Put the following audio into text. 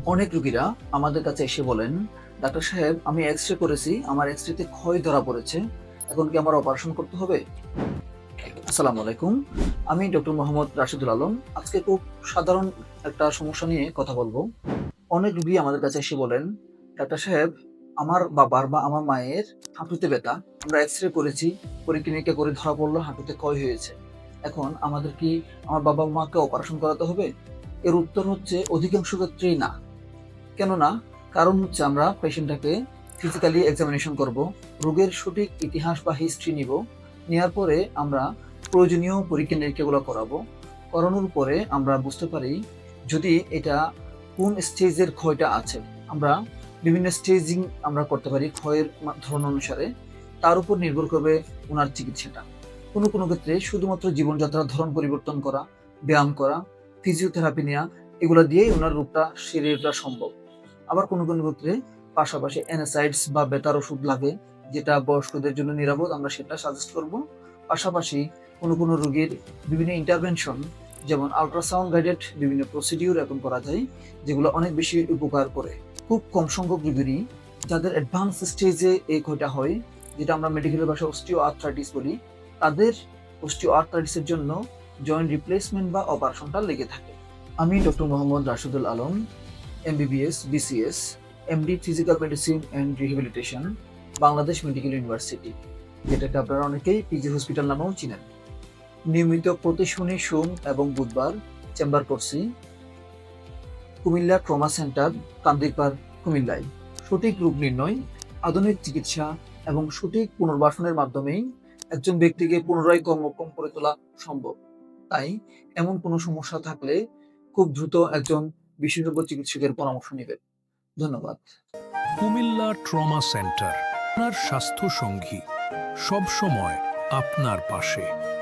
অনেক রোগীরা আমাদের কাছে এসে বলেন, ডাক্তার সাহেব আমি এক্স-রে করেছি, আমার এক্স-রেতে ক্ষয় ধরা পড়েছে। এখন কি আমার অপারেশন করতে হবে? আসসালামু আলাইকুম। আমি ডক্টর মোহাম্মদ রাশিদুল আলম। আজকে খুব সাধারণ একটা সমস্যা নিয়ে কথা বলবো। অনেক রোগী আমাদের কাছে এসে বলেন, ডাক্তার সাহেব আমার বাবার বা আমার মায়ের হাঁটুতে ব্যথা। আমরা এক্স-রে করেছি, পরীক্ষা-নিরীক্ষা করে ধরা পড়ল হাঁটুতে ক্ষয় হয়েছে। এখন আমাদের কি আমার বাবা-মাকে অপারেশন করাতে হবে? এর উত্তর হচ্ছে অধিকাংশ ক্ষেত্রেই না। কেন না? কারণ হচ্ছে আমরা পেশেন্টটাকে ফিজিক্যালি এক্সামিনেশন করব, রোগের সঠিক ইতিহাস বা হিস্ট্রি নিব। নেয়ার পরে আমরা প্রয়োজনীয় পরীক্ষা-নিরীক্ষাগুলো করাবো। করানোর পরে আমরা বুঝতে পারি যদি এটা কোন স্টেজের ক্ষয়টা আছে। আমরা বিভিন্ন স্টেজিং আমরা করতে পারি ক্ষয়ের ধরন অনুসারে। তার উপর নির্ভর করবে উনার চিকিৎসাটা। কোনো ক্ষেত্রে শুধুমাত্র জীবনযাত্রার ধরন পরিবর্তন করা, ব্যায়াম করা, ফিজিওথেরাপি নেয়া এগুলা দিয়েই উনার রোগটা সেরে ওঠা সম্ভব। আবার কোনো ক্ষেত্রে পাশাপাশি NSAIDs বা ব্যথার ওষুধ লাগে, যেটা বয়স্কদের জন্য নিরাপদ, আমরা সেটা সাজেস্ট করব। পাশাপাশি কোনো রোগীর বিভিন্ন ইন্টারভেনশন যেমন আল্ট্রাসাউন্ড গাইডেড বিভিন্ন প্রসিডিউর এখন করা যায়, যেগুলো অনেক বেশি উপকার করে। খুব কম সংখ্যক রোগীরই যাদের অ্যাডভান্স স্টেজে এই ক্ষয়টা হয়, যেটা আমরা মেডিকেলের ভাষায় অস্টিওআর্থ্রাইটিস বলি, তাদের অস্টিওআর্থ্রাইটিসের জন্য জয়েন্ট রিপ্লেসমেন্ট বা অপারেশনটা লেগে থাকে। আমি doctor Mohammad Rashidul Alam, MBBS, BCS, MD physical medicine and rehabilitation, Bangladesh medical university, যেটাকে আপনারা অনেকেই পিজি হসপিটাল নামেও চিনেন। নিয়মিত প্রতি শনি, সোম এবং বুধবার চেম্বার করছি কুমিল্লা ট্রমা সেন্টার, কান্দিরপাড়, কুমিল্লায়। সঠিক রোগ নির্ণয়, আধুনিক চিকিৎসা এবং সঠিক পুনর্বাসনের মাধ্যমেই একজন ব্যক্তিকে পুনরায় কর্মক্ষম করে তোলা সম্ভব। তাই এমন কোনো সমস্যা থাকলে খুব দ্রুত একজন বিশেষজ্ঞ চিকিৎসকের পরামর্শ নেবেন। ধন্যবাদ। কুমিল্লা ট্রমা সেন্টার, আপনার স্বাস্থ্য সঙ্গী, সব সময় আপনার পাশে।